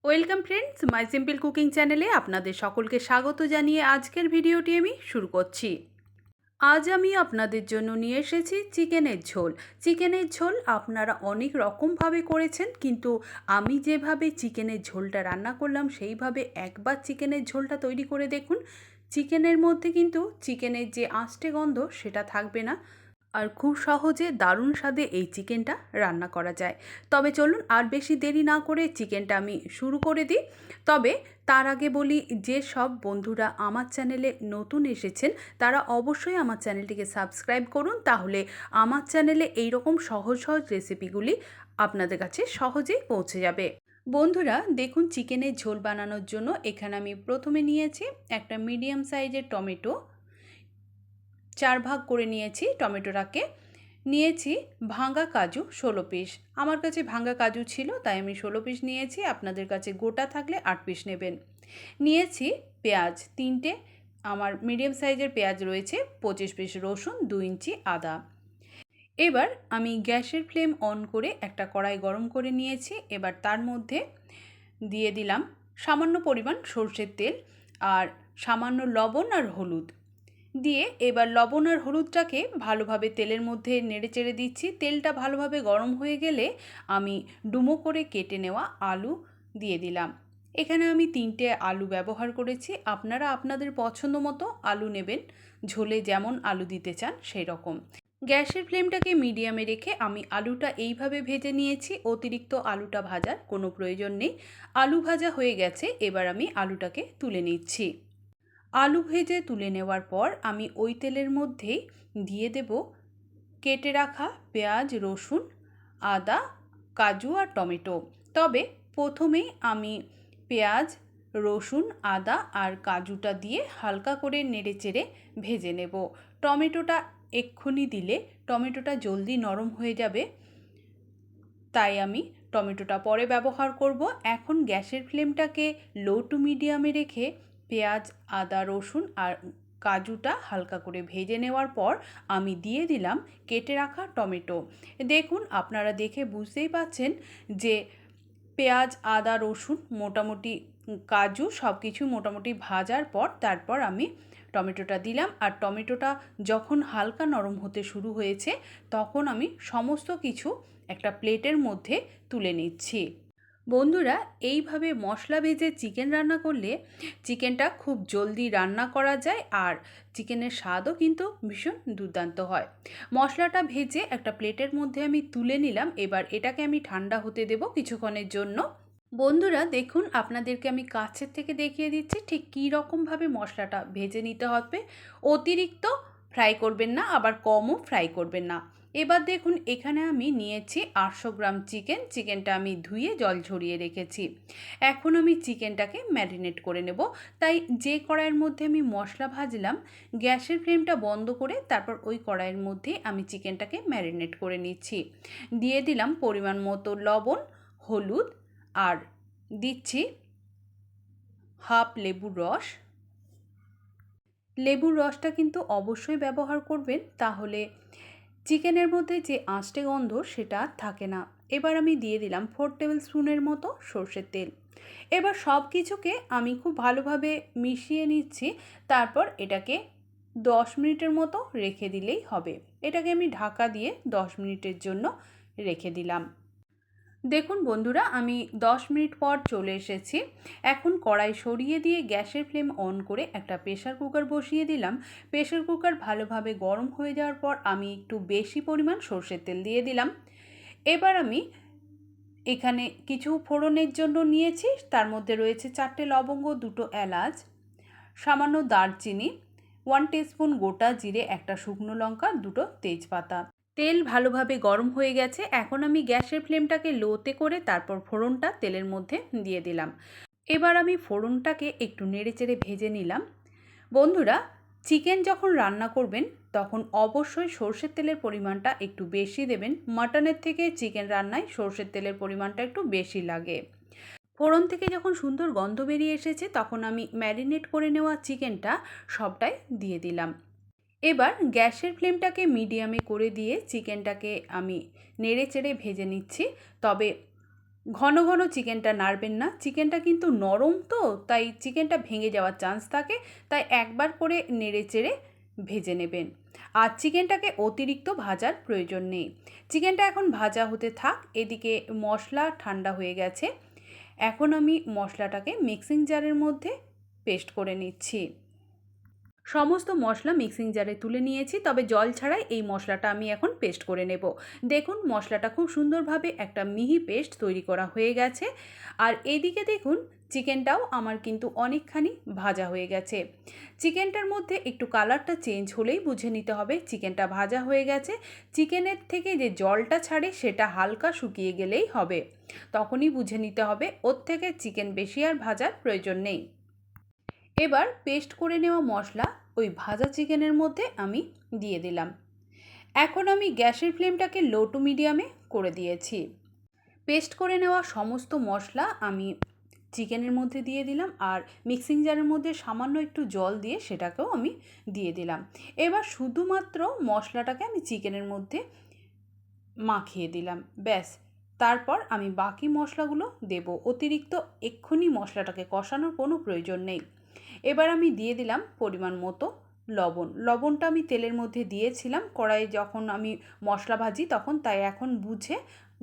Welcome friends, মাই simple cooking চ্যানেলে আপনাদের সকলকে স্বাগত জানিয়ে আজকের ভিডিওটি আমি শুরু করছি। আজ আমি আপনাদের জন্য নিয়ে এসেছি চিকেনের ঝোল। চিকেনের ঝোল আপনারা অনেক রকমভাবে করেছেন, কিন্তু আমি যেভাবে চিকেনের ঝোলটা রান্না করলাম সেইভাবে একবার চিকেনের ঝোলটা তৈরি করে দেখুন। চিকেনের মধ্যে কিন্তু চিকেনের যে আঁশটে গন্ধ সেটা থাকবে না, আর খুব সহজে দারুণ স্বাদে এই চিকেনটা রান্না করা যায়। তবে চলুন আর বেশি দেরি না করে চিকেনটা আমি শুরু করে দিই। তবে তার আগে বলি, যে সব বন্ধুরা আমার চ্যানেলে নতুন এসেছেন তারা অবশ্যই আমার চ্যানেলটিকে সাবস্ক্রাইব করুন, তাহলে আমার চ্যানেলে এইরকম সহজ সহজ রেসিপিগুলি আপনাদের কাছে সহজেই পৌঁছে যাবে। বন্ধুরা দেখুন, চিকেনের ঝোল বানানোর জন্য এখানে আমি প্রথমে নিয়েছি একটা মিডিয়াম সাইজের টমেটো, 4 ভাগ করে নিয়েছি টমেটোটাকে। নিয়েছি ভাঙা কাজু 16 পিস। আমার কাছে ভাঙা কাজু ছিল তাই আমি 16 পিস নিয়েছি, আপনাদের কাছে গোটা থাকলে 8 পিস নেবেন। নিয়েছি পেঁয়াজ 3টে, আমার মিডিয়াম সাইজের পেঁয়াজ রয়েছে, 25 পিস রসুন, 2 ইঞ্চি আদা। এবার আমি গ্যাসের ফ্লেম অন করে একটা কড়াই গরম করে নিয়েছি। এবার তার মধ্যে দিয়ে দিলাম সামান্য পরিমাণ সরষের তেল আর সামান্য লবণ আর হলুদ দিয়ে, এবার লবণ আর হলুদটাকে ভালোভাবে তেলের মধ্যে নেড়েচেড়ে দিচ্ছি। তেলটা ভালোভাবে গরম হয়ে গেলে আমি ডুমো করে কেটে নেওয়া আলু দিয়ে দিলাম। এখানে আমি 3টে আলু ব্যবহার করেছি, আপনারা আপনাদের পছন্দ মতো আলু নেবেন, ঝোলে যেমন আলু দিতে চান সেই রকম। গ্যাসের ফ্লেমটাকে মিডিয়ামে রেখে আমি আলুটা এইভাবে ভেজে নিয়েছি, অতিরিক্ত আলুটা ভাজার কোনো প্রয়োজন নেই। আলু ভাজা হয়ে গেছে, এবার আমি আলুটাকে তুলে নিচ্ছি। আলু ভেজে তুলে নেওয়ার পর আমি ওই তেলের মধ্যেই দিয়ে দেব কেটে রাখা পেঁয়াজ, রসুন, আদা, কাজু আর টমেটো। তবে প্রথমেই আমি পেঁয়াজ, রসুন, আদা আর কাজুটা দিয়ে হালকা করে নেড়েচেড়ে ভেজে নেব। টমেটোটা এক্ষুনি দিলে টমেটোটা জলদি নরম হয়ে যাবে, তাই আমি টমেটোটা পরে ব্যবহার করব। এখন গ্যাসের ফ্লেমটাকে লো টু মিডিয়ামে রেখে পেঁয়াজ, আদা, রসুন আর কাজুটা হালকা করে ভেজে নেওয়ার পর আমি দিয়ে দিলাম কেটে রাখা টমেটো। দেখুন, আপনারা দেখে বুঝতেই পাচ্ছেন যে পেঁয়াজ, আদা, রসুন মোটামুটি, কাজু সব কিছু মোটামুটি ভাজার পর তারপর আমি টমেটোটা দিলাম। আর টমেটোটা যখন হালকা নরম হতে শুরু হয়েছে তখন আমি সমস্ত কিছু একটা প্লেটের মধ্যে তুলে নিচ্ছি। বন্ধুরা, এইভাবে মশলা ভেজে চিকেন রান্না করলে চিকেনটা খুব জলদি রান্না করা যায়, আর চিকেনের স্বাদও কিন্তু ভীষণ দুর্দান্ত হয়। মশলাটা ভেজে একটা প্লেটের মধ্যে আমি তুলে নিলাম। এবার এটাকে আমি ঠান্ডা হতে দেব কিছুক্ষণের জন্য। বন্ধুরা দেখুন, আপনাদেরকে আমি কাছের থেকে দেখিয়ে দিচ্ছি ঠিক কী রকমভাবে মশলাটা ভেজে নিতে হবে। অতিরিক্ত ফ্রাই করবেন না, আবার কমও ফ্রাই করবেন না। এবার দেখুন, এখানে আমি নিয়েছি 800 গ্রাম চিকেন। চিকেনটা আমি ধুয়ে জল ঝরিয়ে রেখেছি। এখন আমি চিকেনটাকে ম্যারিনেট করে নেব। তাই যে কড়াইয়ের মধ্যে আমি মশলা ভাজলাম, গ্যাসের ফ্লেমটা বন্ধ করে তারপর ওই কড়াইয়ের মধ্যে আমি চিকেনটাকে ম্যারিনেট করে নিচ্ছি। দিয়ে দিলাম পরিমাণ মতো লবণ, হলুদ, আর দিচ্ছি হাফ লেবুর রস। লেবুর রসটা কিন্তু অবশ্যই ব্যবহার করবেন, তাহলে চিকেনের মধ্যে যে আঁশটে গন্ধ সেটা আর থাকে না। এবার আমি দিয়ে দিলাম 4 টেবিল স্পুনের মতো সর্ষের তেল। এবার সব কিছুকে আমি খুব ভালোভাবে মিশিয়ে নিচ্ছি। তারপর এটাকে 10 মিনিটের মতো রেখে দিলেই হবে। এটাকে আমি ঢাকা দিয়ে 10 মিনিটের জন্য রেখে দিলাম। দেখুন বন্ধুরা, আমি 10 মিনিট পর চলে এসেছি। এখন কড়াই সরিয়ে দিয়ে গ্যাসের ফ্লেম অন করে একটা প্রেসার কুকার বসিয়ে দিলাম। প্রেসার কুকার ভালোভাবে গরম হয়ে যাওয়ার পর আমি একটু বেশি পরিমাণ সর্ষের তেল দিয়ে দিলাম। এবার আমি এখানে কিছু ফোড়নের জন্য নিয়েছি, তার মধ্যে রয়েছে 4টে লবঙ্গ, 2টো এলাচ, সামান্য দারচিনি, 1 টিস্পুন গোটা জিরে, একটা শুকনো লঙ্কা, 2টো তেজপাতা। তেল ভালোভাবে গরম হয়ে গেছে। এখন আমি গ্যাসের ফ্লেমটাকে লোতে করে তারপর ফোড়নটা তেলের মধ্যে দিয়ে দিলাম। এবার আমি ফোড়নটাকে একটু নেড়েচেড়ে ভেজে নিলাম। বন্ধুরা, চিকেন যখন রান্না করবেন তখন অবশ্যই সর্ষের তেলের পরিমাণটা একটু বেশি দেবেন। মাটনের থেকে চিকেন রান্নায় সর্ষের তেলের পরিমাণটা একটু বেশি লাগে। ফোড়ন থেকে যখন সুন্দর গন্ধ বেরিয়ে এসেছে তখন আমি ম্যারিনেট করে নেওয়া চিকেনটা সবটাই দিয়ে দিলাম। এবার গ্যাসের ফ্লেমটাকে মিডিয়ামে করে দিয়ে চিকেনটাকে আমি নেড়েচেড়ে ভেজে নিচ্ছি। তবে ঘন ঘন চিকেনটা নাড়বেন না, চিকেনটা কিন্তু নরম তো, তাই চিকেনটা ভেঙে যাওয়ার চান্স থাকে, তাই একবার করে নেড়ে চেড়ে ভেজে নেবেন। আর চিকেনটাকে অতিরিক্ত ভাজার প্রয়োজন নেই। চিকেনটা এখন ভাজা হতে থাক, এদিকে মশলা ঠান্ডা হয়ে গেছে। এখন আমি মশলাটাকে মিক্সিং জারের মধ্যে পেস্ট করে নিচ্ছি। সমস্ত মশলা মিক্সিং জারে তুলে নিয়েছি, তবে জল ছাড়াই এই মশলাটা আমি এখন পেস্ট করে নেব। দেখুন মশলাটা খুব সুন্দরভাবে একটা মিহি পেস্ট তৈরি করা হয়ে গেছে। আর এইদিকে দেখুন চিকেনটাও আমার কিন্তু অনেকখানি ভাজা হয়ে গেছে। চিকেনটার মধ্যে একটু কালারটা চেঞ্জ হলেই বুঝে নিতে হবে চিকেনটা ভাজা হয়ে গেছে। চিকেনের থেকে যে জলটা ছাড়ে সেটা হালকা শুকিয়ে গেলেই হবে, তখনই বুঝে নিতে হবে ওর থেকে চিকেন বেশি আর ভাজার প্রয়োজন নেই। এবার পেস্ট করে নেওয়া মশলা ওই ভাজা চিকেনের মধ্যে আমি দিয়ে দিলাম। এখন আমি গ্যাসের ফ্লেমটাকে লো টু মিডিয়ামে করে দিয়েছি। পেস্ট করে নেওয়া সমস্ত মশলা আমি চিকেনের মধ্যে দিয়ে দিলাম, আর মিক্সিং জারের মধ্যে সামান্য একটু জল দিয়ে সেটাকেও আমি দিয়ে দিলাম। এবার শুধুমাত্র মশলাটাকে আমি চিকেনের মধ্যে মাখিয়ে দিলাম, ব্যাস। তারপর আমি বাকি মশলাগুলো দেব। অতিরিক্ত এক্ষুনি মশলাটাকে কষানোর কোনো প্রয়োজন নেই। এবার আমি দিয়ে দিলাম পরিমাণ মতো লবণ। লবণটা আমি তেলের মধ্যে দিয়েছিলাম কড়াইয়ে যখন আমি মশলা ভাজি তখন, তাই এখন বুঝে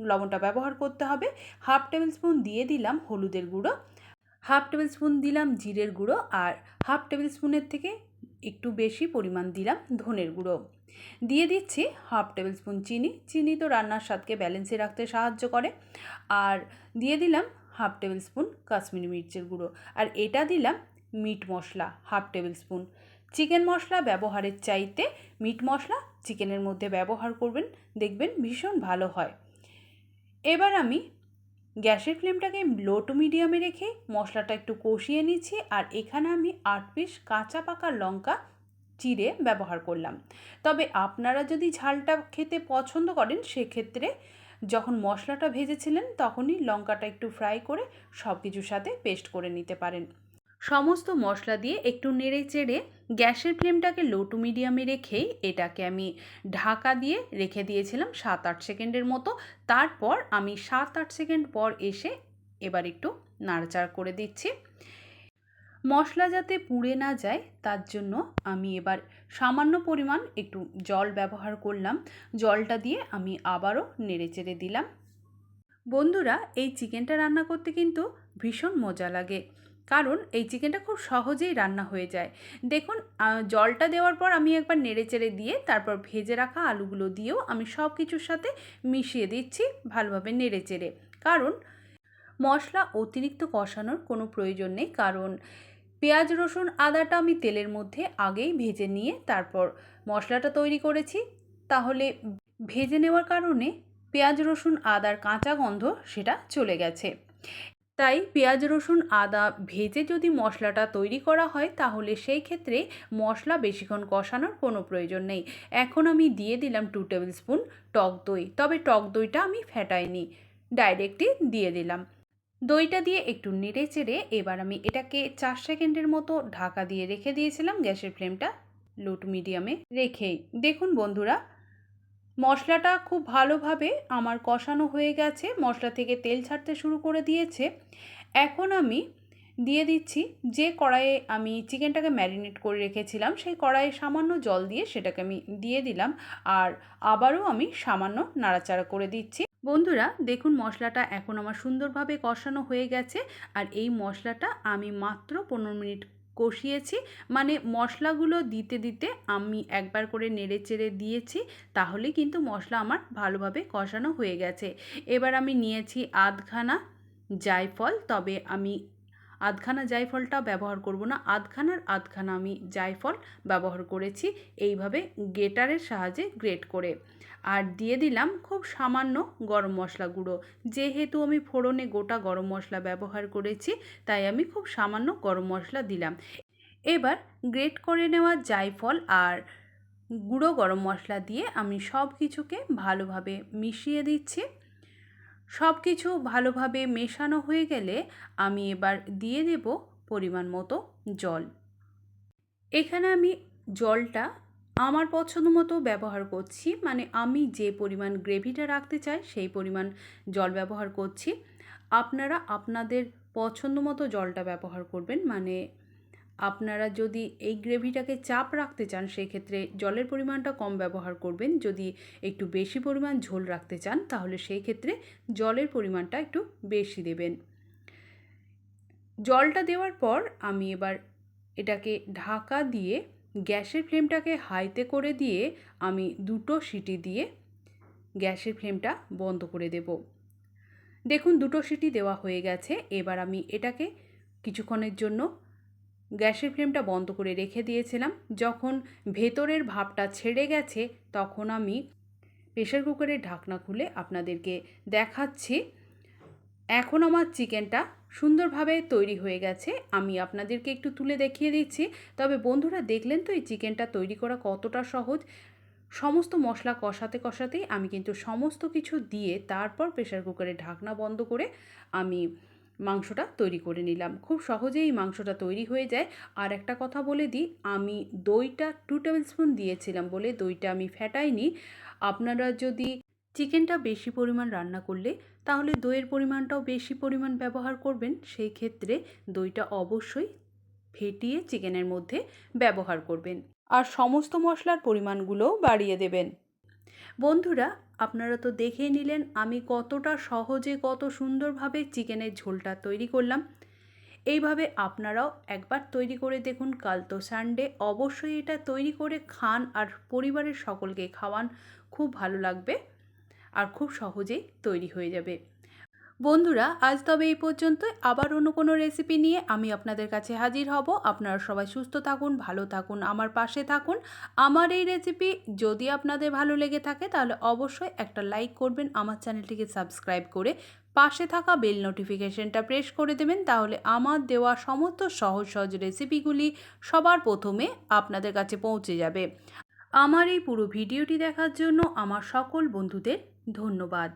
লবণটা ব্যবহার করতে হবে। 1/2 টেবিল স্পুন দিয়ে দিলাম হলুদের গুঁড়ো, 1/2 টেবিল স্পুন দিলাম জিরের গুঁড়ো, আর 1/2 টেবিল স্পুনের থেকে একটু বেশি পরিমাণ দিলাম ধনের গুঁড়ো। দিয়ে দিচ্ছি 1/2 টেবিল স্পুন চিনি। চিনি তো রান্নার স্বাদকে ব্যালেন্সে রাখতে সাহায্য করে। আর দিয়ে দিলাম 1/2 টেবিল স্পুন কাশ্মীরি মির্চের গুঁড়ো। আর এটা দিলাম মিট মশলা 1/2 টেবিল স্পুন। চিকেন মশলা ব্যবহারের চাইতে মিট মশলা চিকেনের মধ্যে ব্যবহার করবেন, দেখবেন ভীষণ ভালো হয়। এবার আমি গ্যাসের ফ্লেমটাকে লো টু মিডিয়ামে রেখে মশলাটা একটু কষিয়ে নিচ্ছি। আর এখানে আমি 8 পিস কাঁচা পাকা লঙ্কা চিড়ে ব্যবহার করলাম। তবে আপনারা যদি ঝালটা খেতে পছন্দ করেন সেক্ষেত্রে যখন মশলাটা ভেজেছিলেন তখনই লঙ্কাটা একটু ফ্রাই করে সব কিছুর সাথে পেস্ট করে নিতে পারেন। সমস্ত মশলা দিয়ে একটু নেড়ে চেড়ে গ্যাসের ফ্লেমটাকে লো টু মিডিয়ামে রেখেই এটাকে আমি ঢাকা দিয়ে রেখে দিয়েছিলাম 7-8 সেকেন্ডের মতো। তারপর আমি 7-8 সেকেন্ড পর এসে এবার একটু নাড়াচাড়া করে দিচ্ছি। মশলা যাতে পুড়ে না যায় তার জন্য আমি এবার সামান্য পরিমাণ একটু জল ব্যবহার করলাম। জলটা দিয়ে আমি আবারও নেড়েচেড়ে দিলাম। বন্ধুরা, এই চিকেনটা রান্না করতে কিন্তু ভীষণ মজা লাগে, কারণ এই চিকেনটা খুব সহজেই রান্না হয়ে যায়। দেখুন জলটা দেওয়ার পর আমি একবার নেড়েচেড়ে দিয়ে তারপর ভেজে রাখা আলুগুলো দিয়েও আমি সব কিছুর সাথে মিশিয়ে দিচ্ছি ভালোভাবে নেড়েচেড়ে। কারণ মশলা অতিরিক্ত কষানোর কোনো প্রয়োজন নেই, কারণ পেঁয়াজ রসুন আদাটা আমি তেলের মধ্যে আগেই ভেজে নিয়ে তারপর মশলাটা তৈরি করেছি। তাহলে ভেজে নেওয়ার কারণে পেঁয়াজ রসুন আদার কাঁচা গন্ধ সেটা চলে গেছে। তাই পেঁয়াজ রসুন আদা ভেজে যদি মশলাটা তৈরি করা হয় তাহলে সেই ক্ষেত্রে মশলা বেশিক্ষণ কষানোর কোনো প্রয়োজন নেই। এখন আমি দিয়ে দিলাম 2 টেবিল স্পুন টক দই, তবে টক দইটা আমি ফেটাইনি, ডাইরেক্টই দিয়ে দিলাম। দইটা দিয়ে একটু নেড়ে চেড়ে এবার আমি এটাকে 4 সেকেন্ডের মতো ঢাকা দিয়ে রেখে দিয়েছিলাম গ্যাসের ফ্লেমটা লো টু মিডিয়ামে রেখেই। দেখুন বন্ধুরা, মশলাটা খুব ভালোভাবে আমার কষানো হয়ে গেছে, মশলা থেকে তেল ছাড়তে শুরু করে দিয়েছে। এখন আমি দিয়ে দিচ্ছি যে কড়াইয়ে আমি চিকেনটাকে ম্যারিনেট করে রেখেছিলাম, সেই কড়াইয়ে সামান্য জল দিয়ে সেটাকে আমি দিয়ে দিলাম। আর আবারও আমি সামান্য নাড়াচাড়া করে দিচ্ছি। বন্ধুরা দেখুন মশলাটা এখন আমার সুন্দরভাবে কষানো হয়ে গেছে। আর এই মশলাটা আমি মাত্র 15 মিনিট কষিয়েছি, মানে মশলাগুলো দিতে দিতে আমি একবার করে নেড়েচেড়ে দিয়েছি, তাহলে কিন্তু মশলা আমার ভালোভাবে কষানো হয়ে গেছে। এবার আমি নিয়েছি আধখানা জায়ফল, তবে আমি আধখানা জায়ফলটা ব্যবহার করব না, আধখানা আমি জায়ফল ব্যবহার করেছি এইভাবে গ্রেটারের সাহায্যে গ্রেট করে। আর দিয়ে দিলাম খুব সামান্য গরম মশলা গুঁড়ো। যেহেতু আমি ফোড়নে গোটা গরম মশলা ব্যবহার করেছি তাই আমি খুব সামান্য গরম মশলা দিলাম। এবার গ্রেট করে নেওয়া জায়ফল আর গুঁড়ো গরম মশলা দিয়ে আমি সব কিছুকে ভালোভাবে মিশিয়ে দিচ্ছি। সব কিছু ভালোভাবে মেশানো হয়ে গেলে আমি এবার দিয়ে দেব পরিমাণ মতো জল। এখানে আমি জলটা আমার পছন্দ মতো ব্যবহার করছি, মানে আমি যে পরিমাণ গ্রেভিটা রাখতে চাই সেই পরিমাণ জল ব্যবহার করছি। আপনারা আপনাদের পছন্দ মতো জলটা ব্যবহার করবেন। মানে আপনারা যদি এই গ্রেভিটাকে চাপ রাখতে চান সেক্ষেত্রে জলের পরিমাণটা কম ব্যবহার করবেন। যদি একটু বেশি পরিমাণ ঝোল রাখতে চান তাহলে সেই ক্ষেত্রে জলের পরিমাণটা একটু বেশি দেবেন। জলটা দেওয়ার পর আমি এবার এটাকে ঢাকা দিয়ে গ্যাসের ফ্লেমটাকে হাইতে করে দিয়ে আমি 2টো সিটি দিয়ে গ্যাসের ফ্লেমটা বন্ধ করে দেব। দেখুন 2টো সিটি দেওয়া হয়ে গেছে। এবার আমি এটাকে কিছুক্ষণের জন্য গ্যাসের ফ্লেমটা বন্ধ করে রেখে দিয়েছিলাম। যখন ভেতরের ভাপটা ছেড়ে গেছে তখন আমি প্রেসার কুকারের ঢাকনা খুলে আপনাদেরকে দেখাচ্ছি। এখন আমার চিকেনটা সুন্দরভাবে তৈরি হয়ে গেছে। আমি আপনাদেরকে একটু তুলে দেখিয়ে দিচ্ছি। তবে বন্ধুরা, দেখলেন তো এই চিকেনটা তৈরি করা কতটা সহজ। সমস্ত মশলা কষাতে কষাতেই আমি কিন্তু সমস্ত কিছু দিয়ে তারপর প্রেসার কুকারের ঢাকনা বন্ধ করে আমি মাংসটা তৈরি করে নিলাম। খুব সহজেই মাংসটা তৈরি হয়ে যায়। আর একটা কথা বলে দিই, আমি দইটা 2 টেবিল স্পুন দিয়েছিলাম বলে দইটা আমি ফেটাইনি। আপনারা যদি চিকেনটা বেশি পরিমাণ রান্না করলে তাহলে দইয়ের পরিমাণটাও বেশি পরিমাণ ব্যবহার করবেন। সেই ক্ষেত্রে দইটা অবশ্যই ফেটিয়ে চিকেনের মধ্যে ব্যবহার করবেন। আর সমস্ত মশলার পরিমাণগুলোও বাড়িয়ে দেবেন। বন্ধুরা, আপনারা তো দেখেই নিলেন আমি কতটা সহজে কত সুন্দরভাবে চিকেনের ঝোলটা তৈরি করলাম। এইভাবে আপনারাও একবার তৈরি করে দেখুন। কাল তো সানডে, অবশ্যই এটা তৈরি করে খান আর পরিবারের সকলকে খাওয়ান। খুব ভালো লাগবে আর খুব সহজেই তৈরি হয়ে যাবে। বন্ধুরা, আজ তবে এই পর্যন্তই। আবার অন্য কোনো রেসিপি নিয়ে আমি আপনাদের কাছে হাজির হব। আপনারা সবাই সুস্থ থাকুন, ভালো থাকুন, আমার পাশে থাকুন। আমার এই রেসিপি যদি আপনাদের ভালো লেগে থাকে তাহলে অবশ্যই একটা লাইক করবেন, আমার চ্যানেলটিকে সাবস্ক্রাইব করে পাশে থাকা বেল নোটিফিকেশনটা প্রেস করে দেবেন। তাহলে আমার দেওয়া সমস্ত সহজ সহজ রেসিপিগুলি সবার প্রথমে আপনাদের কাছে পৌঁছে যাবে। আমার এই পুরো ভিডিওটি দেখার জন্য আমার সকল বন্ধুদের ধন্যবাদ।